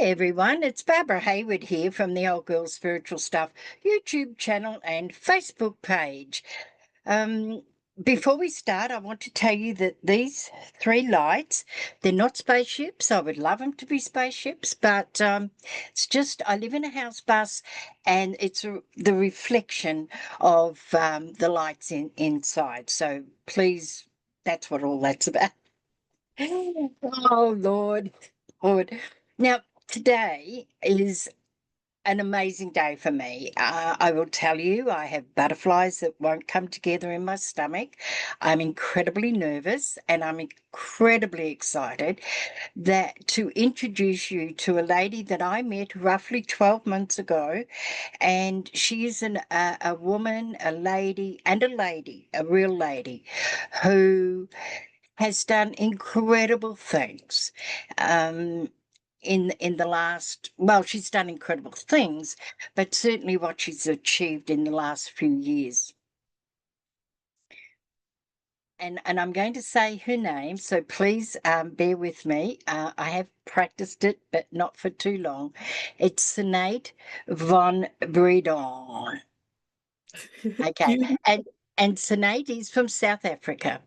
everyone, it's Barbara Hayward here from the Old Girl Spiritual Stuff YouTube channel and Facebook page. Um, Before we start, I want to tell you that these three lights, they're not spaceships. I would love them to be spaceships, but it's just I live in a house bus and it's the reflection of the lights inside. So please, that's what all that's about. Oh, Lord, Lord. Now, today is an amazing day for me. I will tell you, I have butterflies that won't come together in my stomach. I'm incredibly nervous and I'm incredibly excited that to introduce you to a lady that I met roughly 12 months ago. And she is a woman, a real lady who has done incredible things. In the last, well, she's done incredible things, but certainly what she's achieved in the last few years. And I'm going to say her name, so please bear with me. I have practiced it, but not for too long. It's Sanet von Bredon. Okay, You. and Sinead is from South Africa.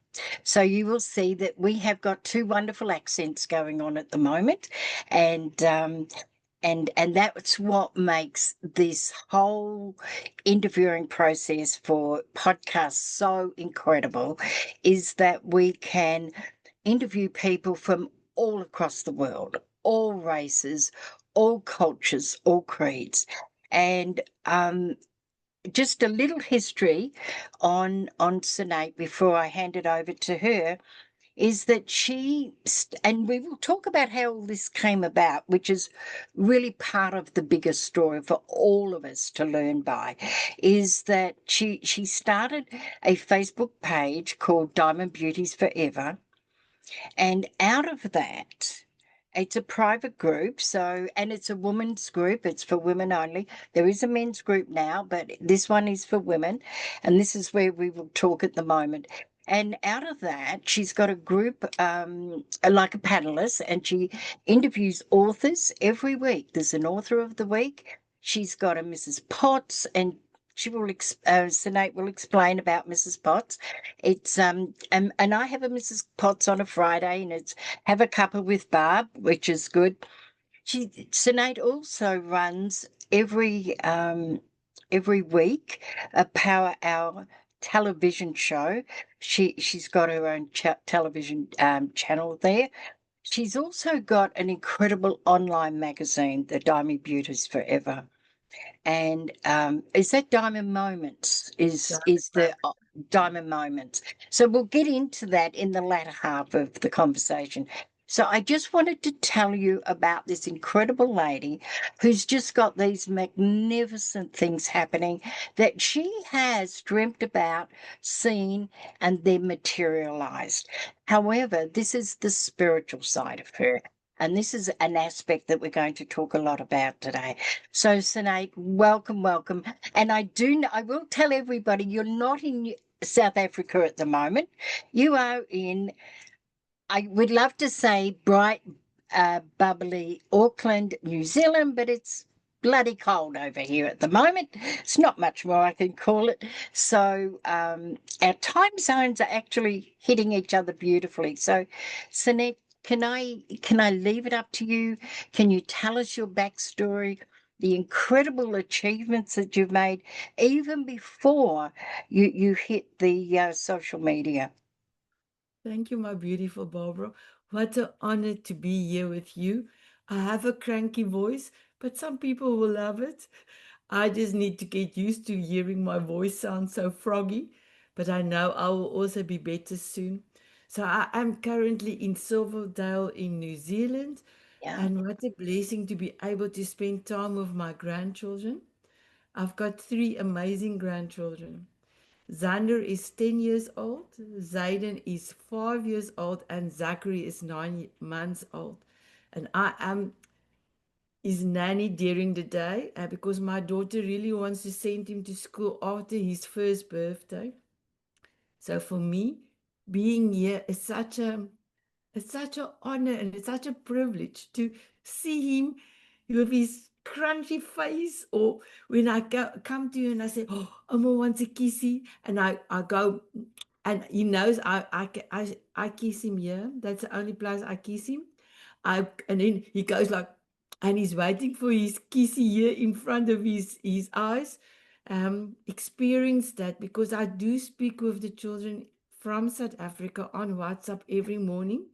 So you will see that we have got two wonderful accents going on at the moment, and and that's what makes this whole interviewing process for podcasts so incredible, is that we can interview people from all across the world, all races, all cultures, all creeds, and just a little history on Sinead before I hand it over to her is that and we will talk about how all this came about, which is really part of the bigger story for all of us to learn by, is that she started a Facebook page called Diamond Beauties Forever, and out of that, it's a private group, and it's a women's group. It's for women only. There is a men's group now, but this one is for women, and this is where we will talk at the moment. And out of that, she's got a group, like a panelist, and she interviews authors every week. There's an author of the week. She's got a Mrs. Potts, and Sinead will explain about Mrs. Potts. It's and I have a Mrs. Potts on a Friday, and it's have a cuppa with Barb, which is good. Sinead also runs every week a Power Hour television show. She's got her own television channel there. She's also got an incredible online magazine, the Diamond Beauties Forever. And is that Diamond Moments? Is the Diamond Moments? So we'll get into that in the latter half of the conversation. So I just wanted to tell you about this incredible lady who's just got these magnificent things happening that she has dreamt about, seen, and then materialized. However, this is the spiritual side of her. And this is an aspect that we're going to talk a lot about today. So, Sinead, welcome, welcome. And I will tell everybody you're not in South Africa at the moment. You are in, I would love to say bright, bubbly Auckland, New Zealand, but it's bloody cold over here at the moment. It's not much more I can call it. So, our time zones are actually hitting each other beautifully. So, Sinead, can I leave it up to you? Can you tell us your backstory, the incredible achievements that you've made even before you hit the social media? Thank you, my beautiful Barbara. What an honor to be here with you. I have a cranky voice, but some people will love it. I just need to get used to hearing my voice sound so froggy, but I know I will also be better soon. So I am currently in Silverdale in New Zealand, Yeah. and what a blessing to be able to spend time with my grandchildren. I've got three amazing grandchildren. Zander is 10 years old, Zayden is 5 years old, and Zachary is 9 months old. And I am his nanny during the day because my daughter really wants to send him to school after his first birthday. So for me, being here is such a it's such an honor and it's such a privilege to see him with his crunchy face, or when I come to you and I say, "Oh, Omo wants a kissy," and I go, and he knows I kiss him here. That's the only place I kiss him. And then he goes like, and he's waiting for his kissy here in front of his eyes. Experience that, because I do speak with the children from South Africa on WhatsApp every morning,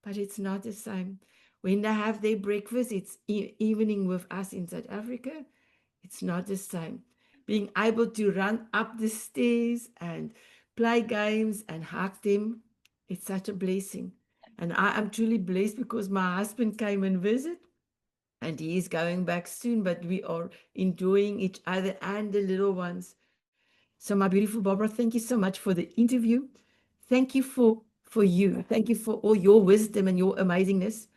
but it's not the same. When they have their breakfast, it's evening with us in South Africa. It's not the same. Being able to run up the stairs and play games and hug them, it's such a blessing. And I am truly blessed because my husband came and visit, and he is going back soon, but we are enjoying each other and the little ones. So, my beautiful Barbara, thank you so much for the interview. Thank you for you. Thank you for all your wisdom and your amazingness.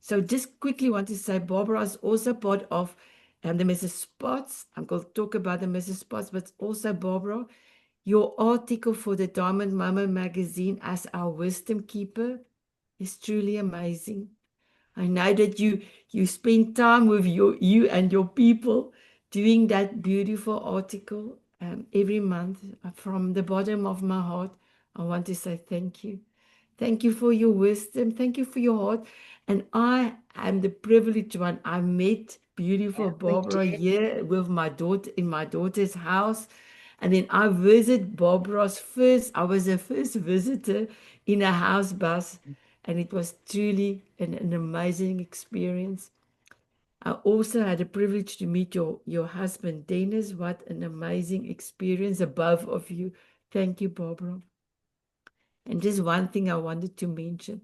So, just quickly want to say, Barbara is also part of the Mrs. Spots. I'm going to talk about the Mrs. Spots, but also Barbara, your article for the Diamond Mama magazine as our wisdom keeper is truly amazing. I know that you spend time with you and your people doing that beautiful article every month. From the bottom of my heart, I want to say thank you. Thank you for your wisdom. Thank you for your heart. And I am the privileged one. I met Yeah, beautiful we Barbara did. here with my daughter in my daughter's house. And then I visit Barbara's first, I was the first visitor in a house bus, and it was truly an amazing experience. I also had the privilege to meet your husband, Dennis. What an amazing experience, above of you. Thank you, Barbara. And just one thing I wanted to mention.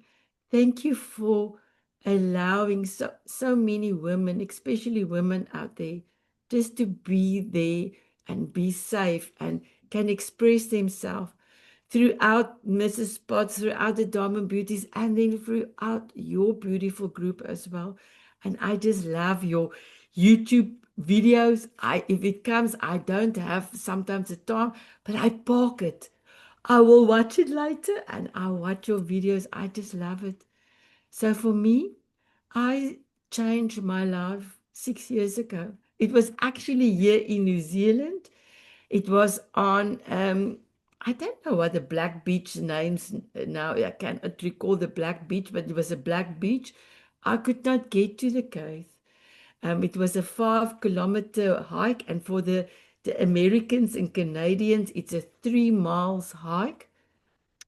Thank you for allowing so many women, especially women out there, just to be there and be safe and can express themselves throughout Mrs. Spots, throughout the Diamond Beauties, and then throughout your beautiful group as well. And I just love your YouTube videos. If it comes, I don't have sometimes the time, but I park it. I will watch it later and I'll watch your videos. I just love it. So for me, I changed my life 6 years ago. It was actually here in New Zealand. It was on, I don't know what the Black Beach names now. I cannot recall the Black Beach, but it was a black beach. I could not get to the cave. It was a 5 kilometer hike, and for the Americans and Canadians, it's a 3 miles hike.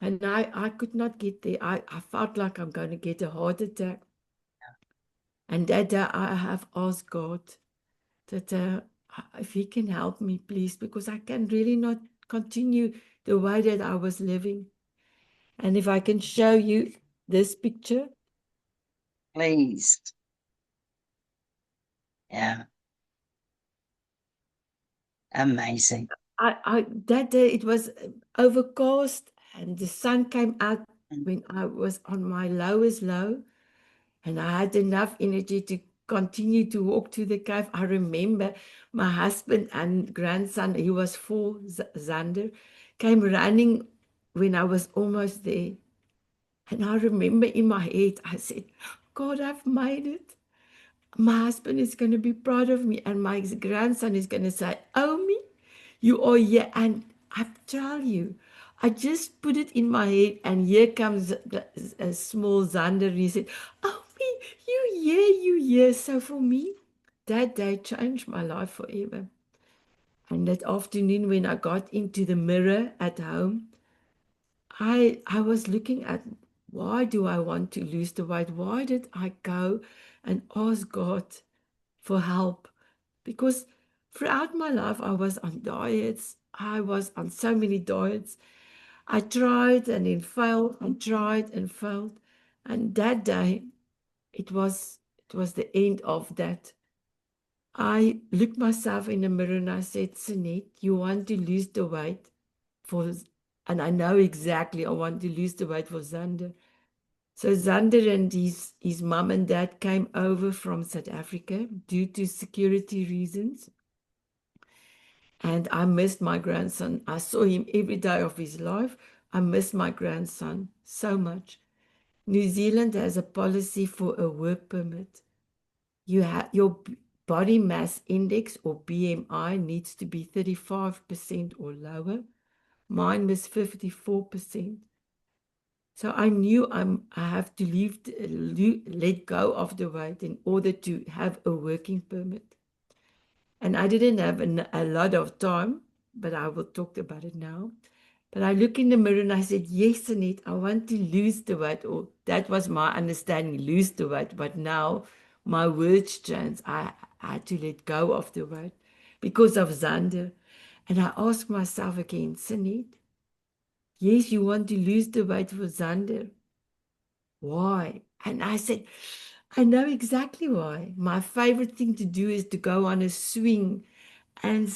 And I could not get there. I felt like I'm going to get a heart attack. And that day I have asked God that if He can help me, please, because I can really not continue the way that I was living. And if I can show you this picture, Please. Yeah, amazing. that day it was overcast and the sun came out Mm. when I was on my lowest low. And I had enough energy to continue to walk to the cave. I remember my husband and grandson, he was 4, Zander, came running when I was almost there. And I remember in my head, I said, God, I've made it. My husband is going to be proud of me, and my grandson is going to say, "Oh, me, you are here." And I tell you, I just put it in my head, and here comes a small Zander, and he said, "Oh, me, you here, you here." So for me, that day changed my life forever. And that afternoon, when I got into the mirror at home, I was looking at, why do I want to lose the weight? Why did I go and ask God for help? Because throughout my life I was on diets. I was on so many diets. I tried and then failed and tried and failed. And that day it was the end of that. I looked myself in the mirror and I said, Sanet, you want to lose the weight for, and I know exactly I want to lose the weight for Zander. So Zander and his mom and dad came over from South Africa due to security reasons. And I missed my grandson. I saw him every day of his life. I missed my grandson so much. New Zealand has a policy for a work permit. body mass index or BMI needs to be 35% or lower. Mine was 54%. So I knew I have to let go of the weight in order to have a working permit. And I didn't have a lot of time, but I will talk about it now. But I look in the mirror and I said, yes, Sanet, I want to lose the weight. Or that was my understanding, lose the weight. But now my words changed. I had to let go of the weight because of Zander. And I asked myself again, Sanet, yes, you want to lose the weight for Zander. Why? And I said, I know exactly why. My favorite thing to do is to go on a swing and,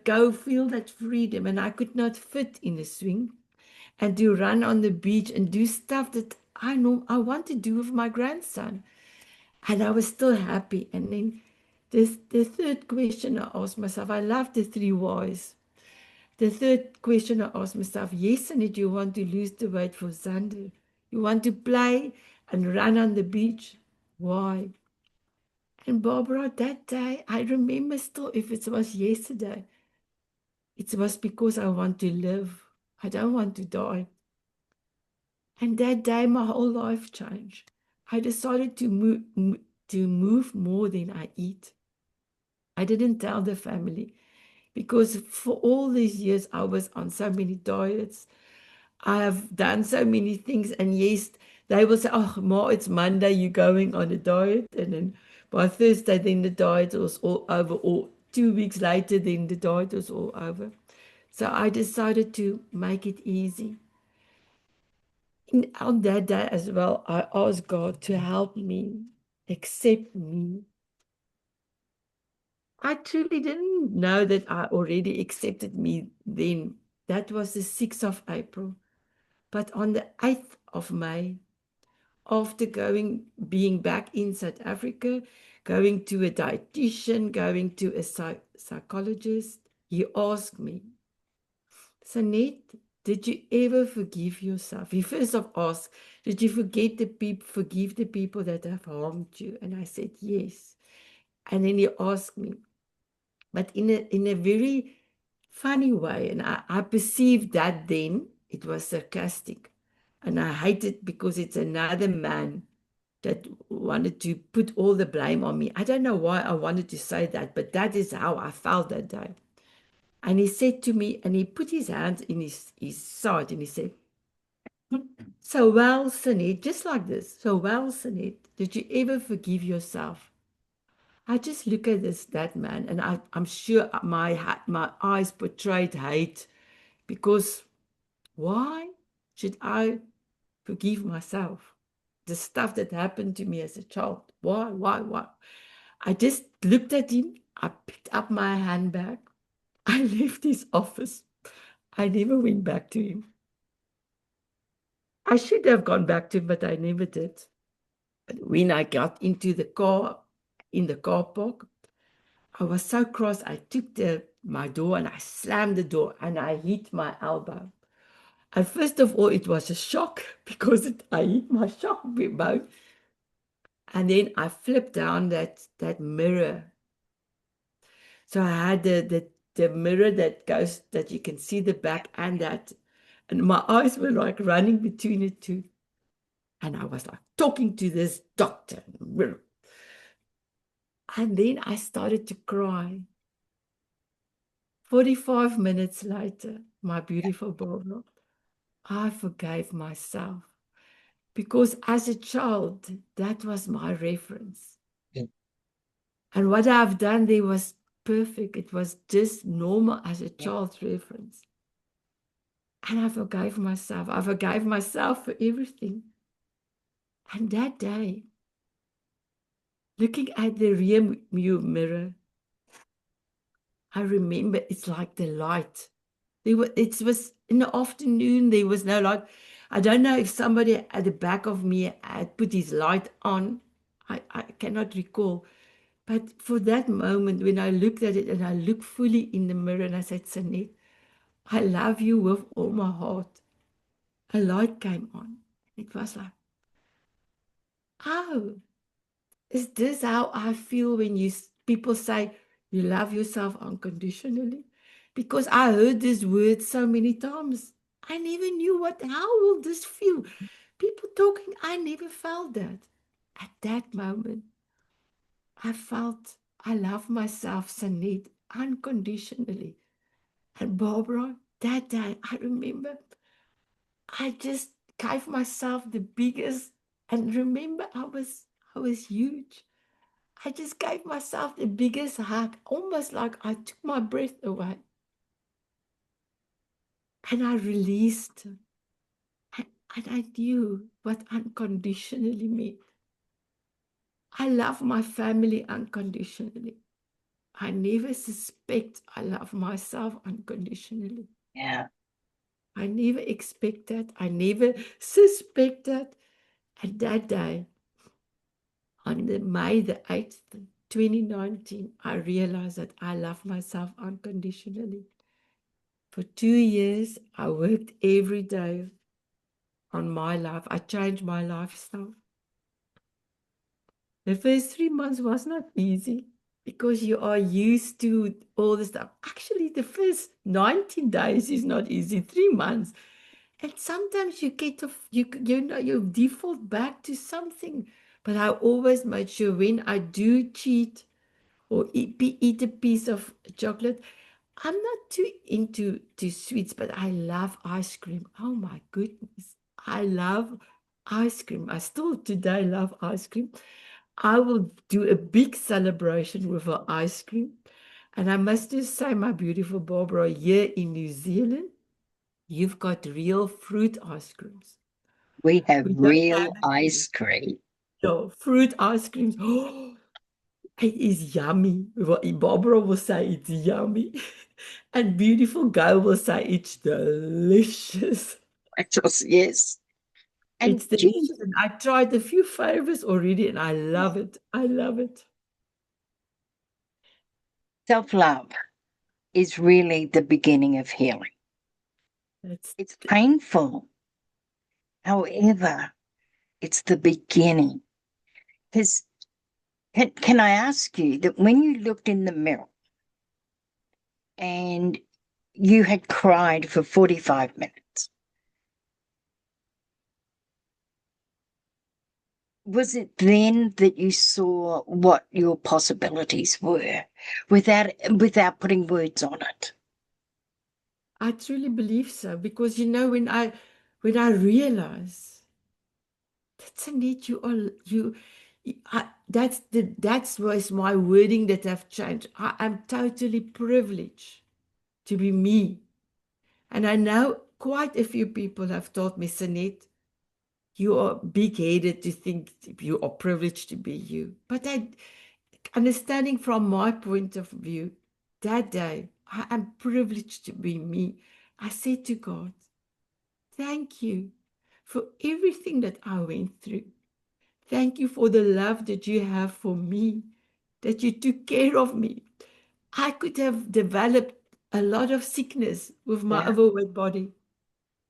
go feel that freedom. And I could not fit in a swing and to run on the beach and do stuff that I know I want to do with my grandson. And I was still happy. And then the third question I asked myself, I love the three whys. The third question I asked myself, yes, and you want to lose the weight for Zander. You want to play and run on the beach. Why? And Barbara, that day, I remember still, if it was yesterday, it was because I want to live. I don't want to die. And that day, my whole life changed. I decided to move more than I eat. I didn't tell the family because for all these years, I was on so many diets. I have done so many things, and yes, they will say, "Oh, Ma, it's Monday. You're going on a diet," and then by Thursday, then the diet was all over. Or 2 weeks later, then the diet was all over. So I decided to make it easy. On that day as well, I asked God to help me, accept me. I truly didn't know that I already accepted me then. That was the 6th of April. But on the 8th of May, after being back in South Africa, going to a dietitian, going to a psychologist, he asked me, Sanet, did you ever forgive yourself? He first of asked, did you forgive the people that have harmed you? And I said, yes. And then he asked me, but in a very funny way. And I perceived that then it was sarcastic. And I hate it because it's another man that wanted to put all the blame on me. I don't know why I wanted to say that, but that is how I felt that day. And he said to me, and he put his hand in his side and he said, so well, Sanet, just like this. So well, Sanet, did you ever forgive yourself? I just look at that man, and I'm sure my eyes portrayed hate because why should I forgive myself? The stuff that happened to me as a child. Why? I just looked at him. I picked up my handbag. I left his office. I never went back to him. I should have gone back to him, but I never did. But when I got into the car, in the car park, I was so cross. I took my door and I slammed the door and I hit my elbow. And first of all, it was a shock because I hit my shock bone. And then I flipped down that mirror. So I had the mirror that you can see the back and that. And my eyes were like running between the two. And I was like talking to this doctor. And then I started to cry. 45 minutes later, my beautiful Barbara, I forgave myself because as a child, that was my reference. Yeah. And what I've done there was perfect. It was just normal as a Yeah. child's reference. And I forgave myself. I forgave myself for everything. And that day, looking at the rear view mirror, I remember it's like the light. It was in the afternoon, there was no light. I don't know if somebody at the back of me had put his light on. I cannot recall. But for that moment, when I looked at it and I looked fully in the mirror and I said, Sanet, I love you with all my heart. A light came on. It was like, oh, Is this how I feel when people say you love yourself unconditionally? Because I heard this word so many times. I never knew how will this feel? People talking, I never felt that. At that moment, I felt I love myself, Sanet, unconditionally. And Barbara, that day, I remember I just gave myself the biggest, and remember I was huge. I just gave myself the biggest hug, almost like I took my breath away. And I released. And I knew what unconditionally meant. I love my family unconditionally. I never suspect I love myself unconditionally. Yeah. I never expect that. I never suspect that. And that day, on May the 8th, 2019, I realized that I love myself unconditionally. For 2 years, I worked every day on my life. I changed my lifestyle. The first 3 months was not easy because you are used to all the stuff. Actually, the first 19 days is not easy, 3 months. And sometimes you get off, you default back to something. But I always made sure when I do cheat or eat a piece of chocolate, I'm not too into sweets, but I love ice cream. Oh my goodness. I love ice cream. I still today love ice cream. I will do a big celebration with our ice cream. And I must just say, my beautiful Barbara, here in New Zealand, you've got real fruit ice creams. We have We don't have real it here. ice cream. No, fruit ice creams. Oh, it is yummy. Barbara will say it's yummy. And beautiful girl will say it's delicious. Yes. And It's Jean, delicious. And I tried a few flavors already and I love it. I love it. self-love is really the beginning of healing. That's It's painful. However, it's the beginning. Because can I ask you that when you looked in the mirror and you had cried for 45 minutes, was it then that you saw what your possibilities were without putting words on it? I truly believe so because when I realize that's a need that's was my wording that have changed. I am totally privileged to be me. And I know quite a few people have told me, Sanet, you are big headed to think you are privileged to be you. But understanding from my point of view, that day, I am privileged to be me. I said to God, thank you for everything that I went through. Thank you for the love that you have for me, that you took care of me. I could have developed a lot of sickness with my Yeah, overweight body.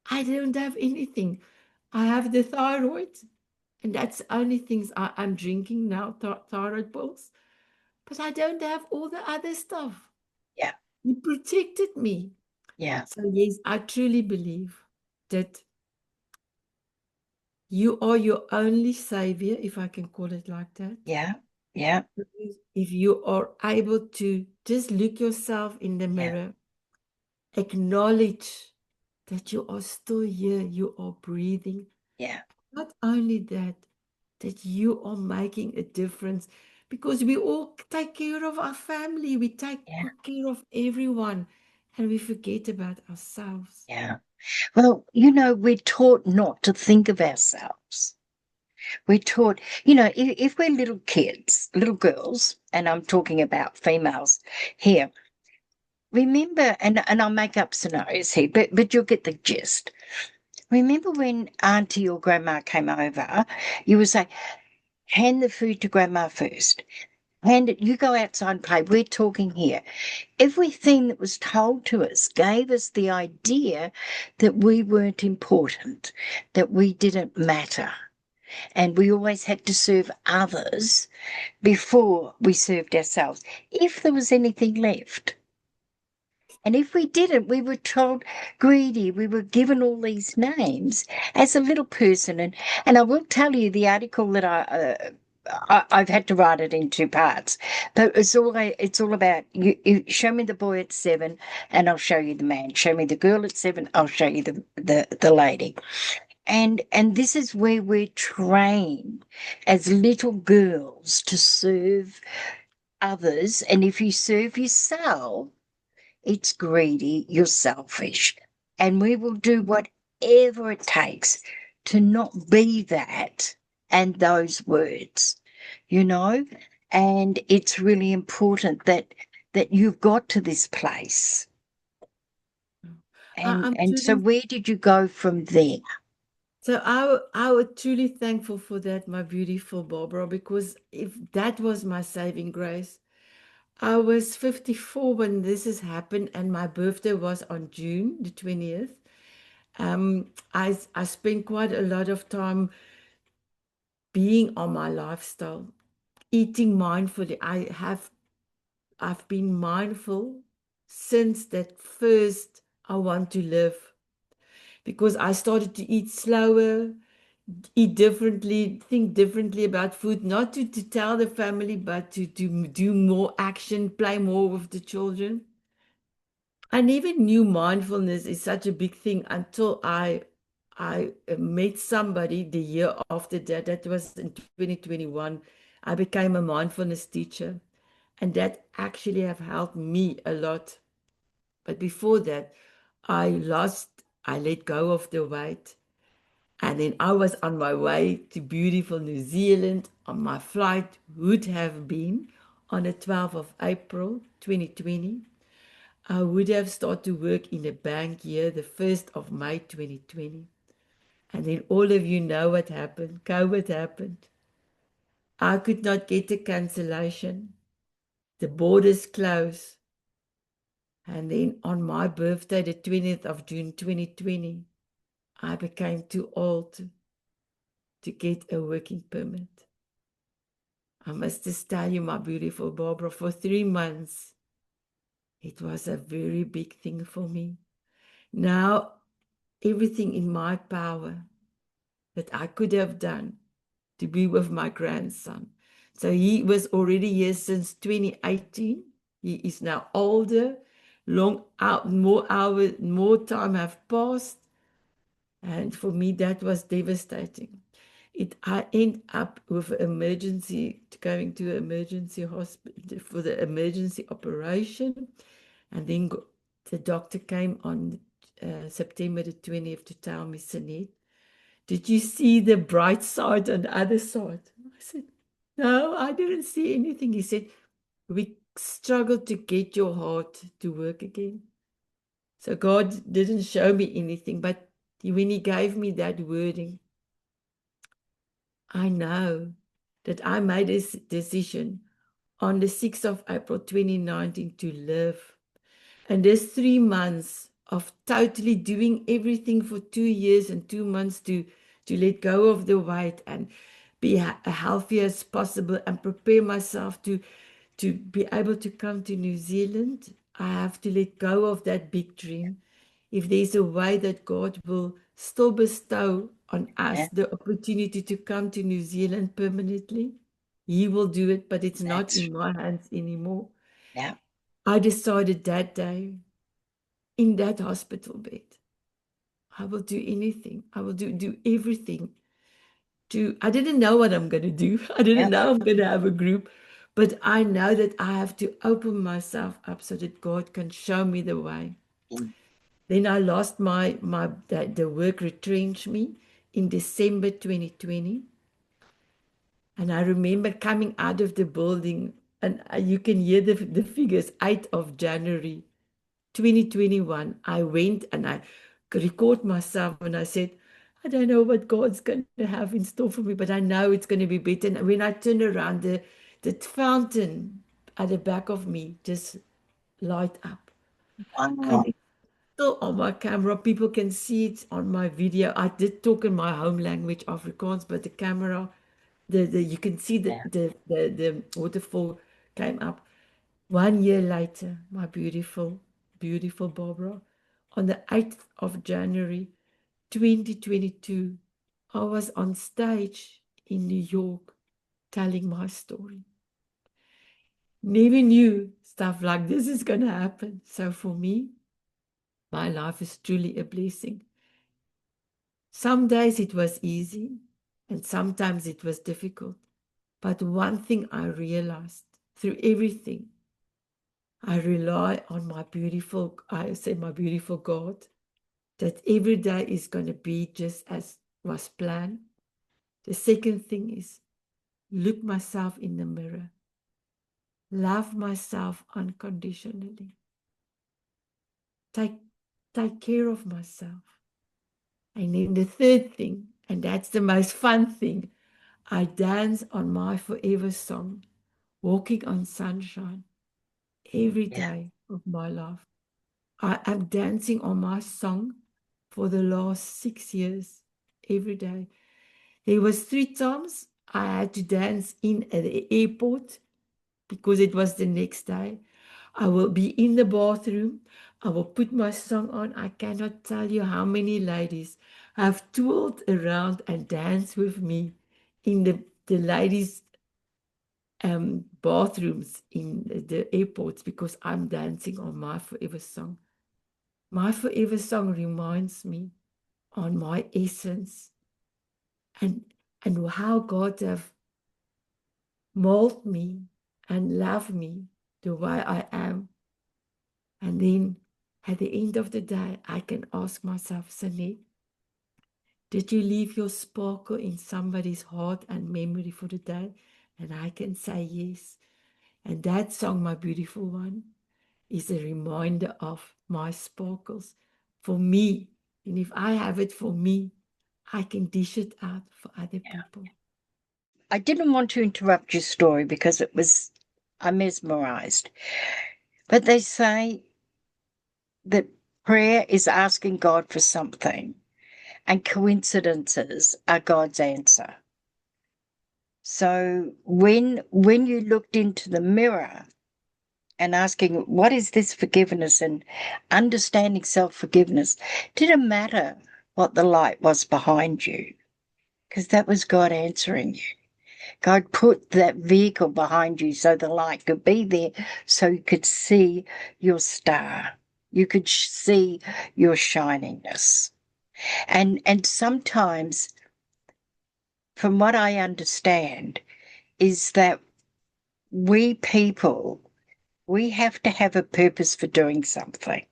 I don't have anything. I have the thyroid, and that's the only things I'm drinking now, thyroid pills. But I don't have all the other stuff. yeah, You protected me. yeah, So, yes, I truly believe that you are your only savior, if I can call it like that. yeah, yeah, If you are able to just look yourself in the yeah, mirror, acknowledge that you are still here, you are breathing. yeah, Not only that, that you are making a difference because we all take care of our family, we take yeah, care of everyone, and we forget about ourselves. yeah. Well, we're taught not to think of ourselves. We're taught, if we're little kids, little girls, and I'm talking about females here, remember, and I'll make up scenarios here, but you'll get the gist. Remember when auntie or grandma came over, you would say, hand the food to grandma first. Hand it, you go outside and play. We're talking here. Everything that was told to us gave us the idea that we weren't important, that we didn't matter. and we always had to serve others before we served ourselves, if there was anything left. And if we didn't, we were told greedy. We were given all these names as a little person. And I will tell you the article that I've had to write it in two parts, but it's all about you show me the boy at 7, and I'll show you the man. Show me the girl at 7, I'll show you the lady. And this is where we're trained as little girls to serve others. And if you serve yourself, it's greedy, you're selfish. And we will do whatever it takes to not be that and those words, you know? And it's really important that you've got to this place. And I'm and so truly where did you go from there? I was truly thankful for that, my beautiful Barbara, because if that was my saving grace, I was 54 when this has happened, and my birthday was on June the 20th. I spent quite a lot of time being on my lifestyle, eating mindfully. I've been mindful since that first I want to live, because I started to eat slower, eat differently, think differently about food, not to tell the family, but to do more action, play more with the children. I never knew mindfulness is such a big thing until I met somebody the year after that. That was in 2021. I became a mindfulness teacher, and that actually have helped me a lot. But before that, I let go of the weight. And then I was on my way to beautiful New Zealand. On my flight would have been on the 12th of April 2020. I would have started to work in a bank here the 1st of May 2020. And then all of you know what happened. COVID happened. I could not get a cancellation. The borders closed. And then on my birthday, the 20th of June 2020, I became too old to get a working permit. I must just tell you, my beautiful Barbara, for 3 months, it was a very big thing for me. Now, everything in my power that I could have done to be with my grandson. So he was already here since 2018. He is now older, long out, more hours, more time have passed. And for me, that was devastating. I end up with emergency, going to emergency hospital for the emergency operation. And then the doctor came on September the 20th to tell me, Sanet, did you see the bright side on the other side? I said, no, I didn't see anything. He said, we struggled to get your heart to work again. So God didn't show me anything, but when He gave me that wording, I know that I made a decision on the 6th of April 2019 to live. And there's 3 months of totally doing everything for 2 years and 2 months to let go of the weight and be healthy as possible and prepare myself to be able to come to New Zealand. I have to let go of that big dream. If there's a way that God will still bestow on us Yeah, the opportunity to come to New Zealand permanently, He will do it, but it's not that's in my hands anymore. yeah, I decided that day in that hospital bed, I will do anything. I will do everything I didn't know what I'm going to do. I yeah. didn't know I'm going to have a group, but I know that I have to open myself up so that God can show me the way. Mm. Then I lost the work retrenched me in December 2020. And I remember coming out of the building, and you can hear the figures, 8th of January 2021. I went and I record myself and I said, I don't know what God's going to have in store for me, but I know it's going to be better. And when I turned around, the fountain at the back of me just light up. And Wow. it still on my camera. People can see it on my video. I did talk in my home language, Afrikaans, but the camera, the you can see Yeah. the waterfall came up. 1 year later, my beautiful, beautiful Barbara, on the 8th of January 2022, I was on stage in New York telling my story. Never knew stuff like this is going to happen. So for me, my life is truly a blessing. Some days it was easy and sometimes it was difficult. But one thing I realized through everything, I rely on my beautiful, I say my beautiful God, that every day is going to be just as was planned. The second thing is look myself in the mirror, love myself unconditionally, take, take care of myself. And then the third thing, and that's the most fun thing, I dance on my forever song, walking on sunshine every Yeah. day of my life. I am dancing on my song for the last 6 years, every day. There was 3 times I had to dance in at the airport because it was the next day. I will be in the bathroom. I will put my song on. I cannot tell you how many ladies have twirled around and danced with me in the ladies' bathrooms in the airports because I'm dancing on my forever song. My forever song reminds me on my essence and how God have molded me and loved me the way I am. And then at the end of the day, I can ask myself, Sanet, did you leave your sparkle in somebody's heart and memory for the day? And I can say yes. And that song, my beautiful one, is a reminder of my sparkles for me. And if I have it for me, I can dish it out for other Yeah. people. I didn't want to interrupt your story because I'm mesmerized. But they say that prayer is asking God for something, and coincidences are God's answer. So when you looked into the mirror and asking, what is this forgiveness and understanding self-forgiveness, didn't matter what the light was behind you, because that was God answering you. God put that vehicle behind you so the light could be there, so you could see your star. You could see your shiningness. And sometimes, from what I understand, is that we people, we have to have a purpose for doing something.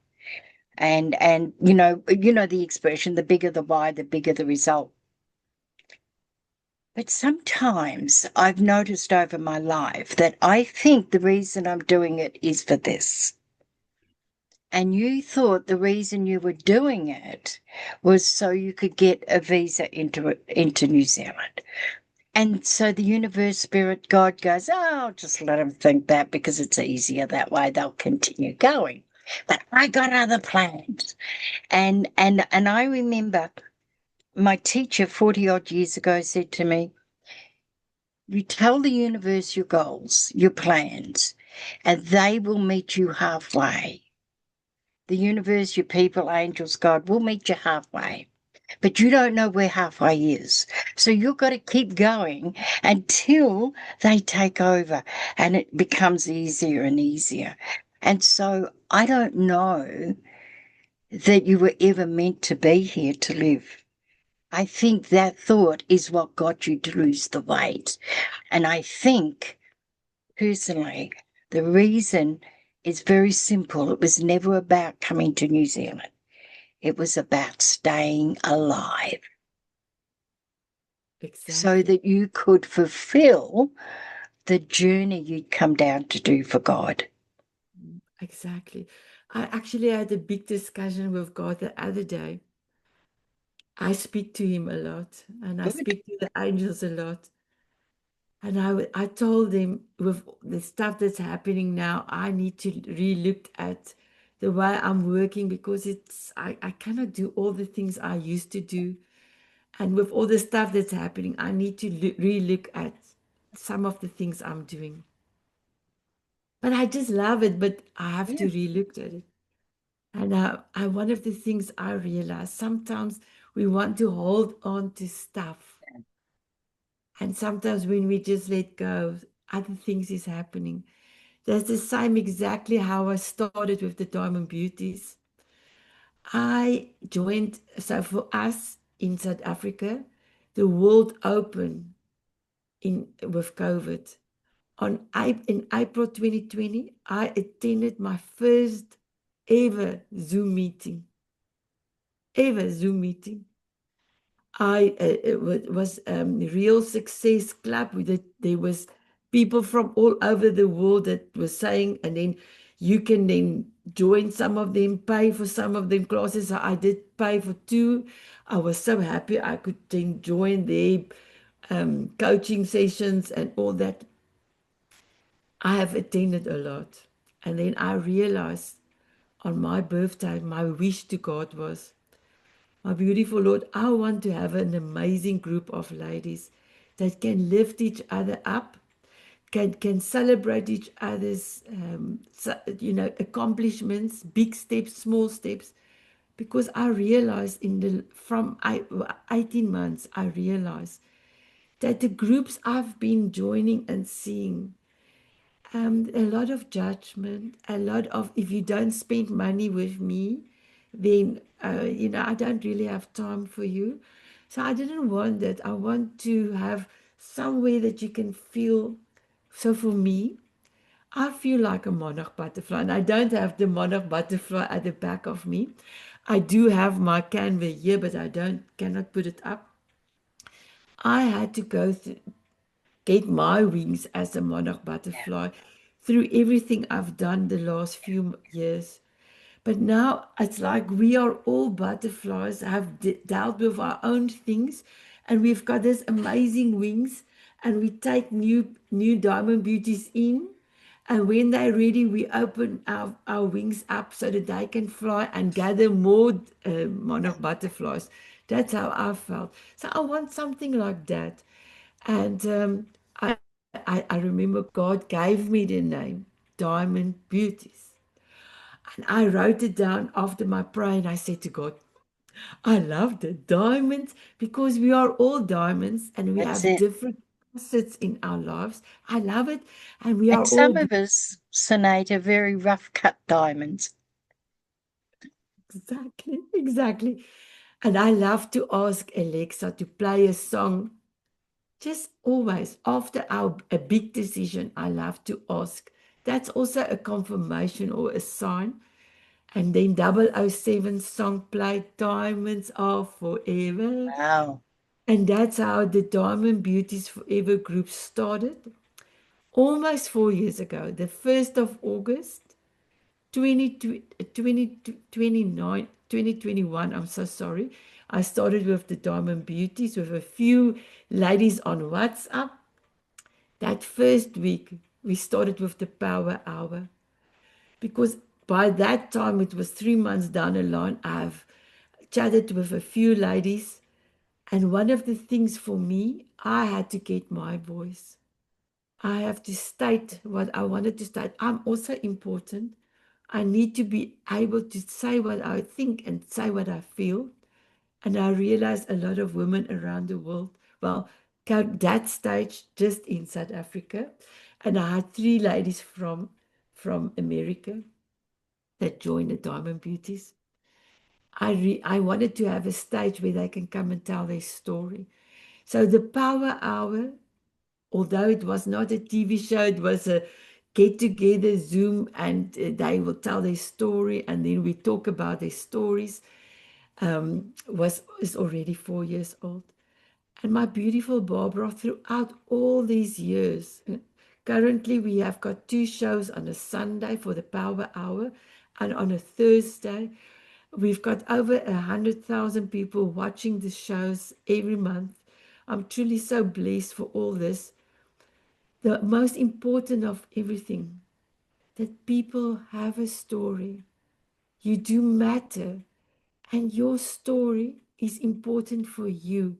And you know the expression, the bigger the why, the bigger the result. But sometimes I've noticed over my life that I think the reason I'm doing it is for this. And you thought the reason you were doing it was so you could get a visa into New Zealand. And so the universe, spirit, God goes, oh, I'll just let them think that because it's easier that way. They'll continue going. But I got other plans. And I remember my teacher 40 odd years ago said to me, you tell the universe your goals, your plans, and they will meet you halfway. The universe, your people, angels, God will meet you halfway. But you don't know where halfway is. So you've got to keep going until they take over and it becomes easier and easier. And so I don't know that you were ever meant to be here to live. I think that thought is what got you to lose the weight. And I think, personally, the reason is very simple. It was never about coming to New Zealand, it was about staying alive so Exactly. that you could fulfill the journey you'd come down to do for God. Exactly. I actually had a big discussion with God the other day. I speak to him a lot and I Good. speak to the angels a lot. And I told him with the stuff that's happening now, I need to re-look at the way I'm working, because I cannot do all the things I used to do. And with all the stuff that's happening, I need to re-look at some of the things I'm doing. But I just love it, but I have Yeah. to re-look at it. And one of the things I realize, sometimes we want to hold on to stuff. And sometimes when we just let go, other things is happening. That's the same exactly how I started with the Diamond Beauties. I joined, so for us in South Africa, the world opened with COVID. In April 2020, I attended my first ever Zoom meeting. Ever Zoom meeting. It was Real Success Club. There was people from all over the world that were saying, and then you can then join some of them, pay for some of them classes. So I did pay for two. I was so happy I could then join their coaching sessions and all that. I have attended a lot. And then I realized on my birthday, my wish to God was, my beautiful Lord, I want to have an amazing group of ladies that can lift each other up, can celebrate each other's, accomplishments, big steps, small steps. Because I realized 18 months, I realized that the groups I've been joining and seeing, a lot of judgment, a lot of, if you don't spend money with me, then I don't really have time for you. So I didn't want that. I want to have somewhere that you can feel. So for me, I feel like a monarch butterfly, and I don't have the monarch butterfly at the back of me. I do have my canva here, but I don't cannot put it up. I had to go through, get my wings as a monarch butterfly through everything I've done the last few years. But now it's like we are all butterflies, have dealt with our own things, and we've got this amazing wings, and we take new diamond beauties in. And when they're ready, we open our wings up so that they can fly and gather more monarch butterflies. That's how I felt. So I want something like that. And I remember God gave me the name Diamond Beauties. And I wrote it down after my prayer and I said to God, I love the diamonds because we are all diamonds and we That's have it. different facets in our lives. I love it. And we And are all some of us, Sanet, are very rough cut diamonds. exactly, exactly. And I love to ask Alexa to play a song just always after a big decision. I love to ask. That's also a confirmation or a sign. And then 007 song played Diamonds Are Forever. Wow. And that's how the Diamond Beauties Forever group started almost 4 years ago, the 1st of August 2021. I'm so sorry. I started with the Diamond Beauties with a few ladies on WhatsApp. That first week, we started with the Power Hour because by that time, it was 3 months down the line. I've chatted with a few ladies, and one of the things for me, I had to get my voice. I have to state what I wanted to state. I'm also important. I need to be able to say what I think and say what I feel. And I realized a lot of women around the world, well, count that stage just in South Africa. And I had three ladies from America that joined the Diamond Beauties. I wanted to have a stage where they can come and tell their story. So the Power Hour, although it was not a TV show, it was a get together Zoom, and they will tell their story, and then we talk about their stories. Was is already 4 years old, and my beautiful Barbara, throughout all these years, currently we have got two shows on a Sunday for the Power Hour, and on a Thursday. We've got over 100,000 people watching the shows every month. I'm truly so blessed for all this. The most important of everything, that people have a story. You do matter, and your story is important for you.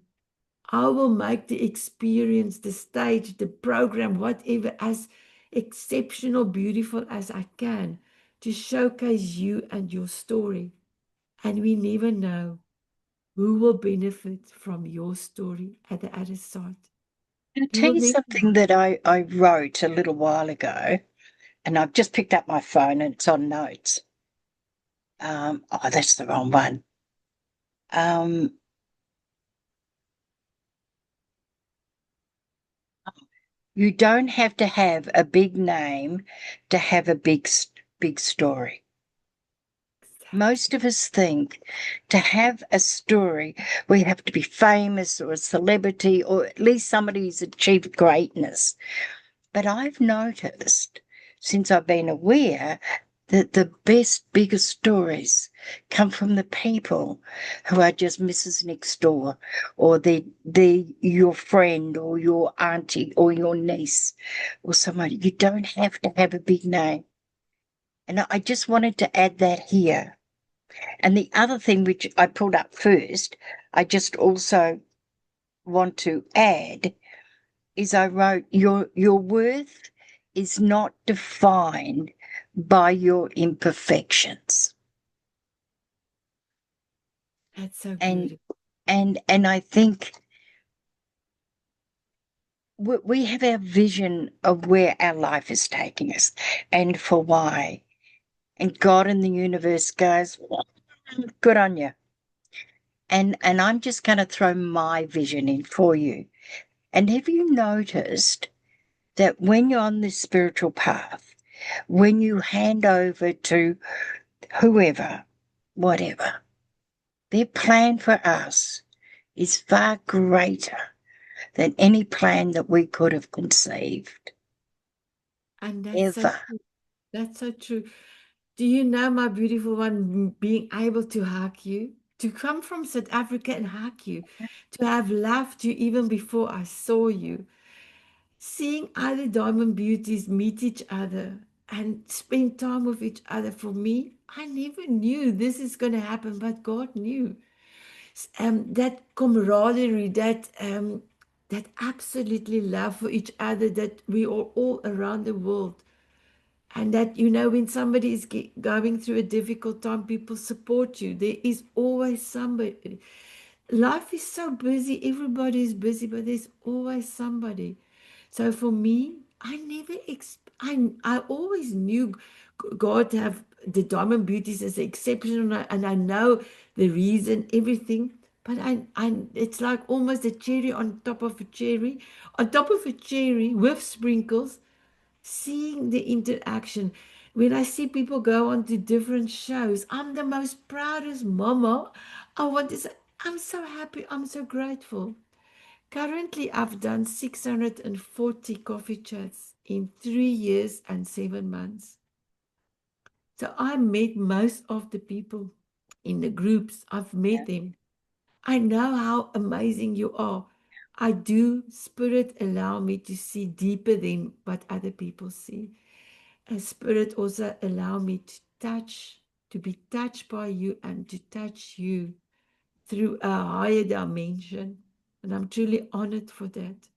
I will make the experience, the stage, the program, whatever, as exceptional, beautiful as I can to showcase you and your story. And we never know who will benefit from your story at the other side. I'll You tell will you never something know. that I wrote a little while ago, and I've just picked up my phone and it's on notes. Oh, that's the wrong one. Um, you don't have to have a big name to have a big story. Most Exactly. of us think to have a story, we have to be famous or a celebrity or at least somebody who's achieved greatness. But I've noticed since I've been aware that the best, biggest stories come from the people who are just Mrs. Next Door, or they your friend or your auntie or your niece or somebody. You don't have to have a big name. And I just wanted to add that here. And the other thing which I pulled up first, I just also want to add is I wrote your worth is not defined by your imperfections. That's so And beautiful. and I think we have our vision of where our life is taking us and for why. And God in the universe goes, good on you. And I'm just going to throw my vision in for you. And have you noticed that when you're on this spiritual path, when you hand over to whoever, whatever, their plan for us is far greater than any plan that we could have conceived, And that's so ever. true. That's so true. Do you know, my beautiful one, being able to hug you, to come from South Africa and hug you, to have loved you even before I saw you, seeing other diamond beauties meet each other and spend time with each other. For me, I never knew this is going to happen, but God knew. That camaraderie, that absolutely love for each other, that we are all around the world. And that, when somebody is going through a difficult time, people support you. There is always somebody. Life is so busy, everybody is busy, but there's always somebody. So for me, I never, I always knew God have the diamond beauties as exceptional, and I know the reason, everything. But it's like almost a cherry on top of a cherry, on top of a cherry with sprinkles, seeing the interaction. When I see people go on to different shows, I'm the most proudest mama. I want to say, I'm so happy, I'm so grateful. Currently, I've done 640 coffee chats in 3 years and 7 months. So I met most of the people in the groups. I've met them. I know how amazing you are. I do, Spirit, allow me to see deeper than what other people see. And Spirit also allow me to touch, to be touched by you and to touch you through a higher dimension. And I'm truly honored for that.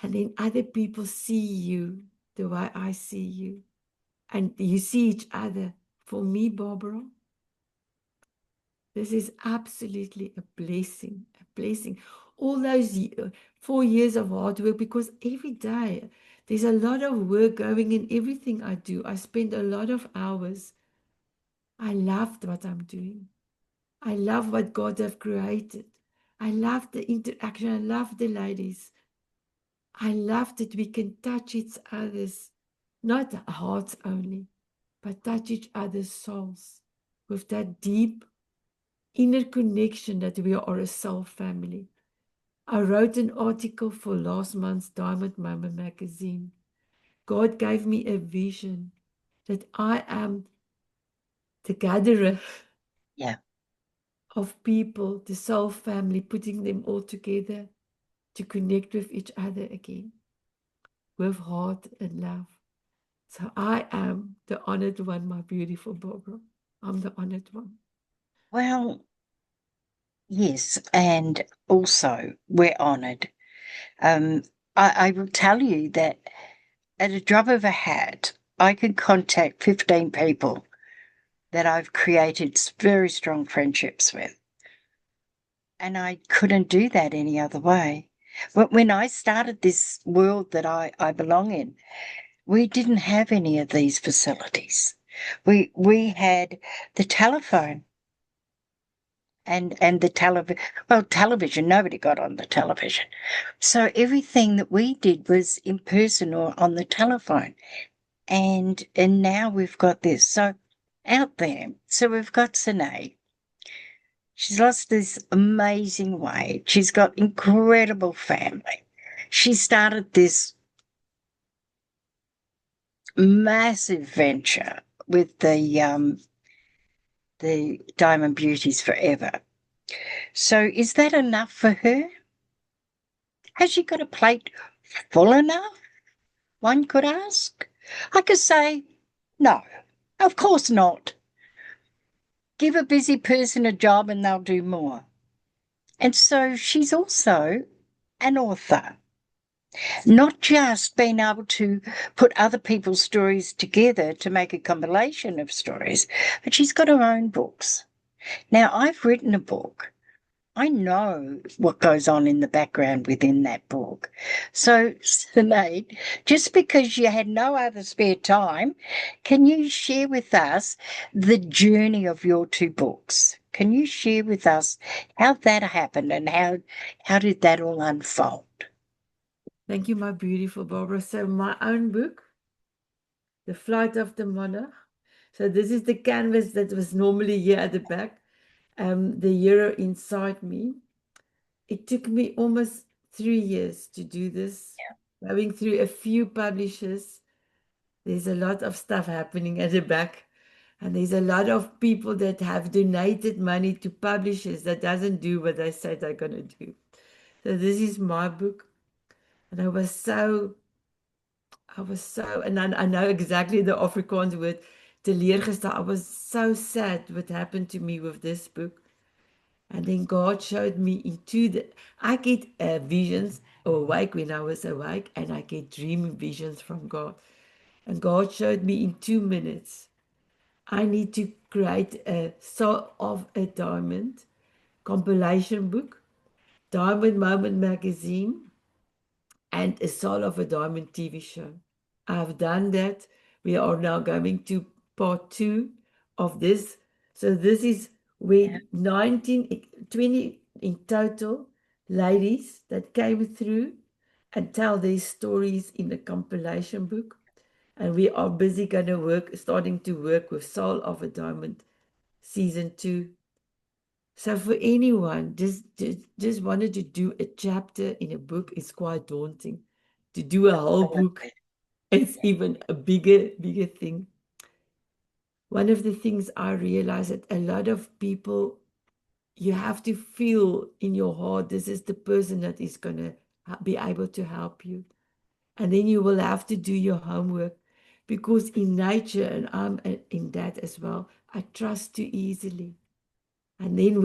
And then other people see you the way I see you. And you see each other. For me, Barbara, this is absolutely a blessing, a blessing. All those 4 years of hard work, because every day there's a lot of work going in everything I do. I spend a lot of hours. I loved what I'm doing. I love what God have created. I love the interaction. I love the ladies. I love that we can touch each other's, not hearts only, but touch each other's souls with that deep inner connection that we are a soul family. I wrote an article for last month's Diamond Mama magazine. God gave me a vision that I am the gatherer Yeah. of people, the soul family, putting them all together to connect with each other again with heart and love. So I am the honored one, my beautiful Barbara. I'm the honored one. Well, yes, and also we're honoured. Um, I will tell you that at a drop of a hat, I can contact 15 people that I've created very strong friendships with. And I couldn't do that any other way. But when I started this world that I belong in, we didn't have any of these facilities. We had the telephone and the television. Nobody got on the television. So everything that we did was in person or on the telephone. And now we've got this. So out there. So we've got Sanet. She's lost this amazing weight. She's got incredible family. She started this massive venture with the Diamond Beauties Forever. So is that enough for her? Has she got a plate full enough? One could ask. I could say, no, of course not. Give a busy person a job and they'll do more. And so she's also an author, not just being able to put other people's stories together to make a compilation of stories, but she's got her own books. Now, I've written a book. I know what goes on in the background within that book. So, Sinead, just because you had no other spare time, can you share with us the journey of your two books? Can you share with us how that happened and how did that all unfold? Thank you, my beautiful Barbara. So, my own book, The Flight of the Monarch. So, this is the canvas that was normally here at the back, the hero inside me. It took me almost 3 years to do this, going through a few publishers. There's a lot of stuff happening at the back. And there's a lot of people that have donated money to publishers that doesn't do what they say they're going to do. So this is my book. And and I know exactly the Afrikaans word, teleurgestel. I was so sad what happened to me with this book. And then God showed me I get visions awake when I was awake, and I get dream visions from God. And God showed me in 2 minutes, I need to create a Soul of a Diamond compilation book, Diamond Moment magazine, and a Soul of a Diamond TV show. I've done that. We are now going to part 2 of this. So this is Yeah, with 19, 20 in total ladies that came through and tell their stories in a compilation book. And we are busy starting to work with Soul of a Diamond season 2. So for anyone just wanted to do a chapter in a book is quite daunting. To do a whole book, absolutely. it's even a bigger thing. One of the things I realized that a lot of people, you have to feel in your heart, this is the person that is going to be able to help you. And then you will have to do your homework, because in nature, and I'm in that as well, I trust too easily. And then uh,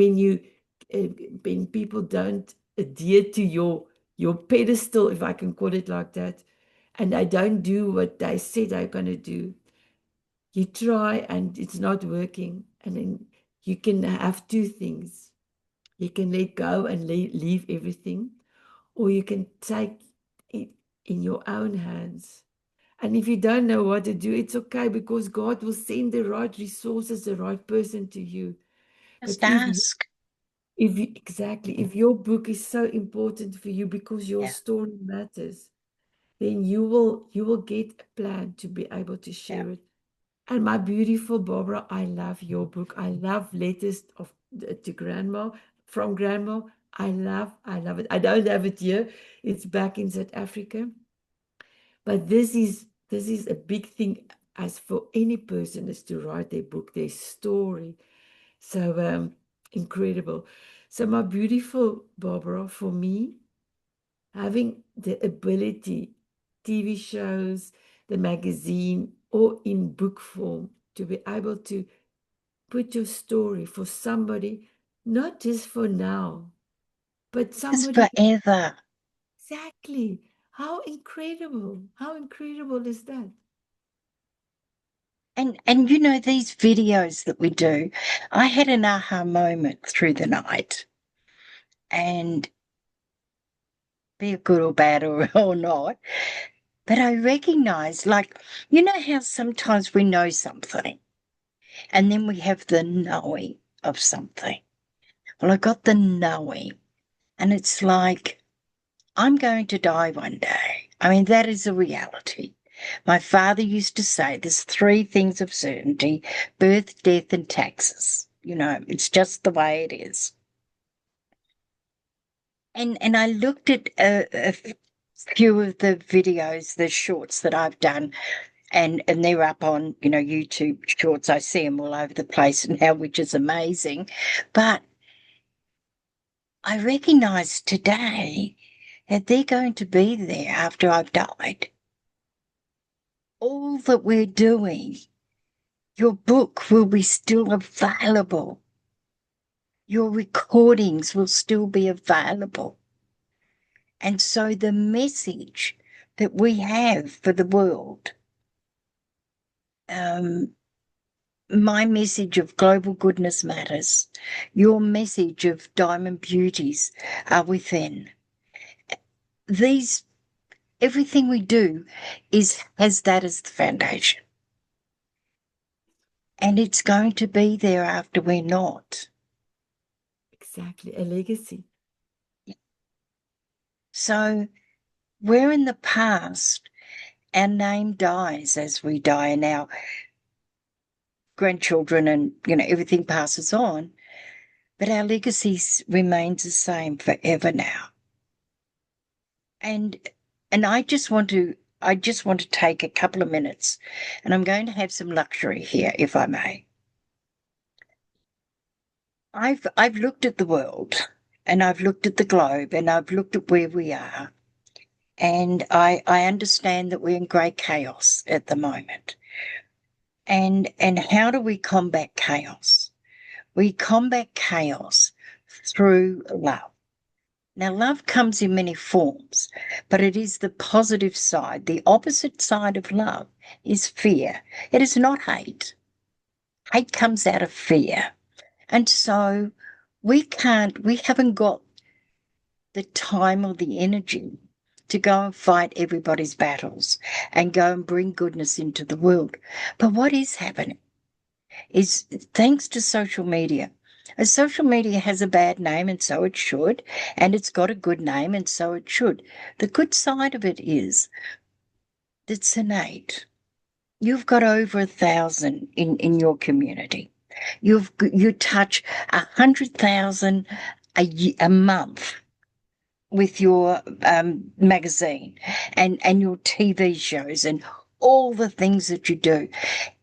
when people don't adhere to your pedestal, if I can call it like that, and they don't do what they said they're going to do, you try and it's not working. And then you can have two things. You can let go and leave everything, or you can take it in your own hands. And if you don't know what to do, it's okay, because God will send the right resources, the right person to you. But Just ask. if your book is so important for you because your Yeah, story matters, then you will get a plan to be able to yeah. share it. And my beautiful Barbara, I love your book. I love letters to grandma, from grandma. I love it. I don't have it here. It's back in South Africa. But this is a big thing, as for any person, is to write their book, their story. So incredible. So my beautiful Barbara, for me, having the ability, TV shows, the magazine, or in book form, to be able to put your story for somebody, not just for now, but It's somebody. forever. Exactly. How incredible. How incredible is that? And you know, these videos that we do, I had an aha moment through the night, and be it good or bad or not, but I recognized, like, you know how sometimes we know something and then we have the knowing of something. Well, I got the knowing, and it's like, I'm going to die one day. I mean, that is a reality. My father used to say there's three things of certainty: birth, death, and taxes. You know, it's just the way it is. And I looked at a few of the videos, the shorts that I've done, and they're up on, you know, YouTube shorts. I see them all over the place now, which is amazing. But I recognize today that they're going to be there after I've died. All that we're doing, your book will be still available. Your recordings will still be available. And so the message that we have for the world, um, my message of global goodness matters, your message of diamond beauties are within. These, everything we do has that as the foundation. And it's going to be there after we're not. Exactly. A legacy. So where in the past our name dies as we die, and our grandchildren and, you know, everything passes on, but our legacy remains the same forever now. And I just want to take a couple of minutes, and I'm going to have some luxury here, if I may. I've looked at the world, and I've looked at the globe, and I've looked at where we are, and I understand that we're in great chaos at the moment. And how do we combat chaos? We combat chaos through love. Now, love comes in many forms, but it is the positive side. The opposite side of love is fear. It is not hate. Hate comes out of fear. And so we haven't got the time or the energy to go and fight everybody's battles and go and bring goodness into the world. But what is happening is, thanks to social media. Social media has a bad name, and so it should, and it's got a good name, and so it should. The good side of it is that Sanet, you've got over 1,000 in your community. You touch 100,000 a month with your magazine and your TV shows and all the things that you do.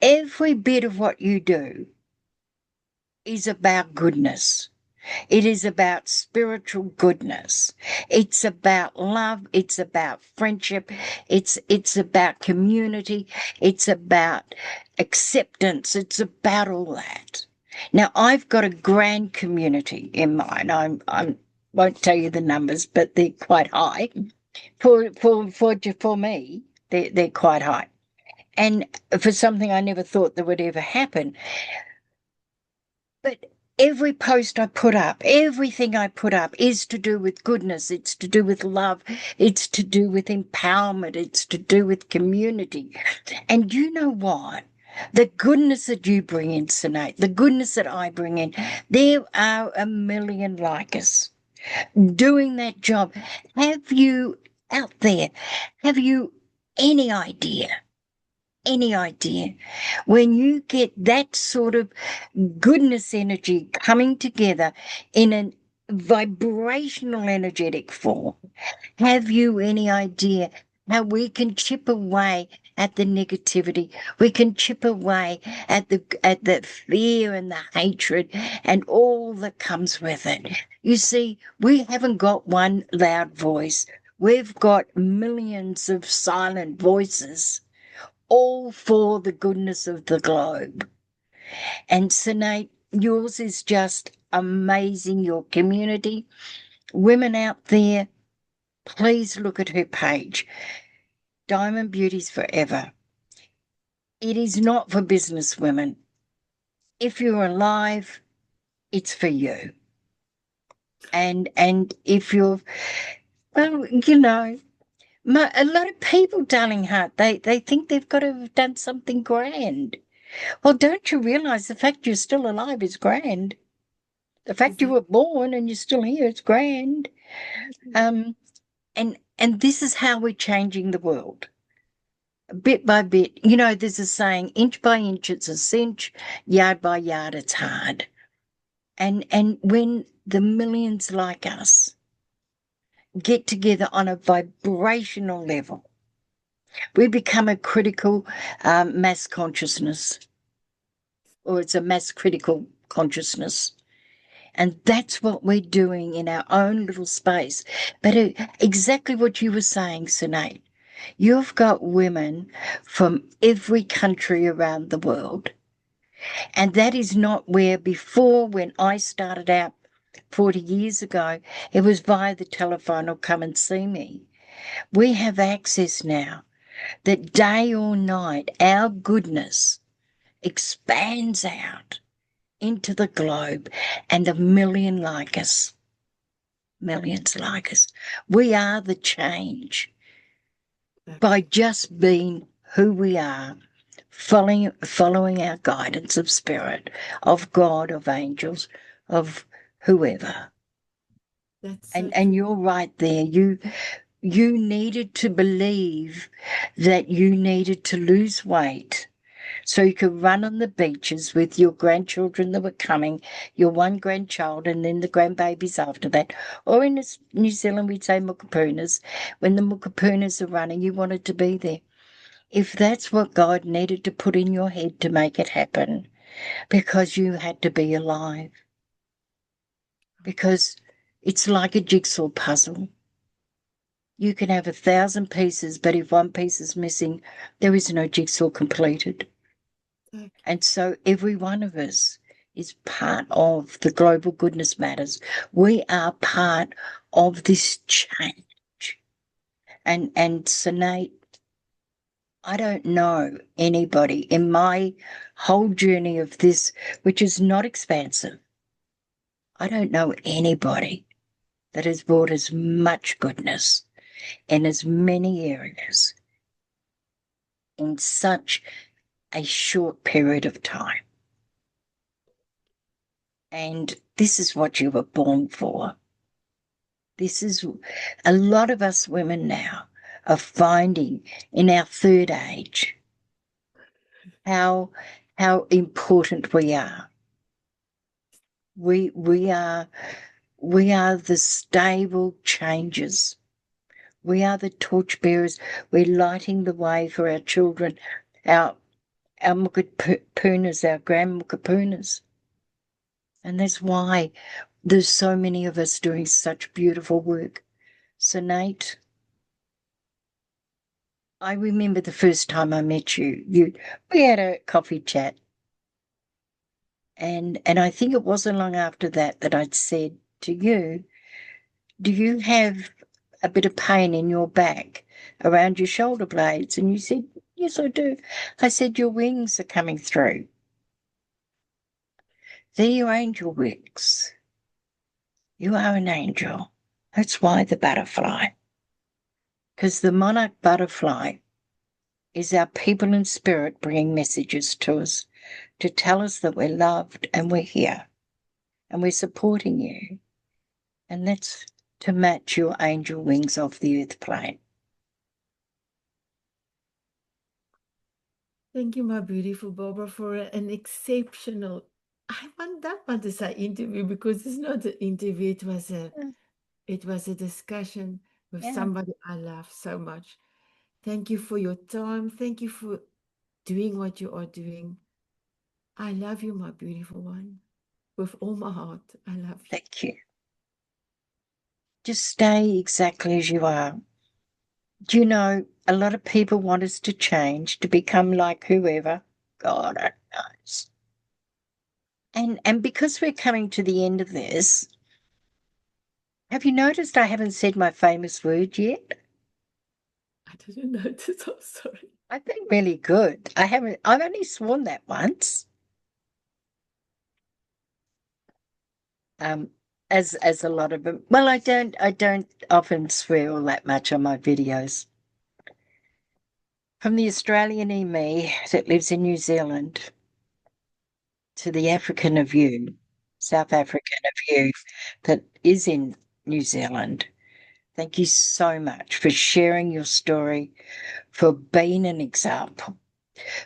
Every bit of what you do is about goodness. It is about spiritual goodness. It's about love. It's about friendship. It's about community. It's about acceptance. It's about all that. Now, I've got a grand community in mine. I won't tell you the numbers, but they're quite high. For me, they're quite high. And for something I never thought that would ever happen. But every post I put up, everything I put up is to do with goodness. It's to do with love. It's to do with empowerment. It's to do with community. And you know what? The goodness that you bring in, Sinead, the goodness that I bring in, there are a million like us doing that job. Have you out there, have you any idea? Any idea when you get that sort of goodness energy coming together in a vibrational energetic form? Have you any idea how we can chip away at the negativity? We can chip away at the fear and the hatred and all that comes with it. You see, we haven't got one loud voice. We've got millions of silent voices, all for the goodness of the globe. And Sinead, yours is just amazing. Your community, women out there, please look at her page. Diamond Beauties Forever. It is not for business women. If you're alive, it's for you. And if you're, well, a lot of people, darling heart, they think they've got to have done something grand. Well, don't you realize the fact you're still alive is grand? The fact you Exactly. were born and you're still here is grand. Um, and this is how we're changing the world, bit by bit. There's a saying: inch by inch, it's a cinch; yard by yard, it's hard. And when the millions like us get together on a vibrational level, we become a critical mass consciousness, or it's a mass critical consciousness. And that's what we're doing in our own little space. But exactly what you were saying, Sinead, you've got women from every country around the world. And that is not where before, when I started out 40 years ago, it was via the telephone or come and see me. We have access now that day or night, our goodness expands out into the globe, and a million like us, millions like us. We are the change by Exactly. just being who we are, following our guidance of spirit, of God, of angels, of whoever. That's so And true. you're right there. You needed to believe that you needed to lose weight so you could run on the beaches with your grandchildren that were coming, your one grandchild, and then the grandbabies after that. Or in New Zealand, we'd say mukapunas. When the mukapunas are running, you wanted to be there. If that's what God needed to put in your head to make it happen, because you had to be alive, because it's like a jigsaw puzzle. You can have 1,000 pieces, but if one piece is missing, there is no jigsaw completed. Exactly. And so every one of us is part of the global goodness matters. We are part of this change. And Sinead, I don't know anybody in my whole journey of this, which is not expansive. I don't know anybody that has brought as much goodness in as many areas in such a short period of time. And this is what you were born for. This is a lot of us women now are finding in our third age how important we are. We we are the stable changers. We are the torchbearers. We're lighting the way for our children, our mukapunas, our grand mukapunas. And that's why there's so many of us doing such beautiful work. So, Nate, I remember the first time I met you. We had a coffee chat, and I think it wasn't long after that that I'd said to you, "Do you have a bit of pain in your back around your shoulder blades?" And you said, "Yes, I do." I said, "Your wings are coming through. They're your angel wings. You are an angel." That's why the butterfly, because the monarch butterfly is our people in spirit bringing messages to us to tell us that we're loved and we're here and we're supporting you. And that's to match your angel wings off the earth plane. Thank you, my beautiful Barbara, for an exceptional. Don't want to say interview because it's not an interview. Yeah, It was a discussion with yeah. somebody I love so much. Thank you for your time. Thank you for doing what you are doing. I love you, my beautiful one. With all my heart, I love you. Thank you. Just stay exactly as you are. Do you know, a lot of people want us to change, to become like whoever. God knows. And because we're coming to the end of this, have you noticed I haven't said my famous word yet? I didn't notice. I'm sorry. I've been really good. I've only sworn that once. Um, as a lot of them. Well, I don't often swear all that much on my videos. From the Australian in me that lives in New Zealand to the African of you, South African of you that is in New Zealand. Thank you so much for sharing your story, for being an example,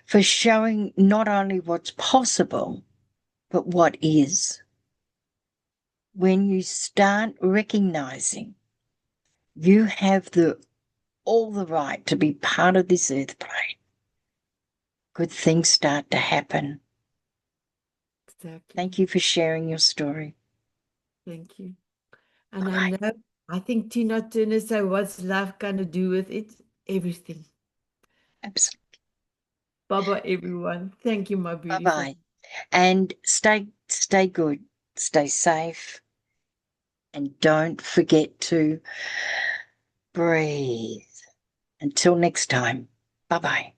for showing not only what's possible, but what is. When you start recognizing you have all the right to be part of this earth plane, good things start to happen. Exactly. Thank you for sharing your story. Thank you. And I Bye-bye. know, I think Tina Turner said, what's love gonna do with it? Everything. Absolutely. Bye bye, everyone. Thank you, my beautiful. Bye-bye. And stay good, stay safe, and don't forget to breathe. Until next time. Bye-bye.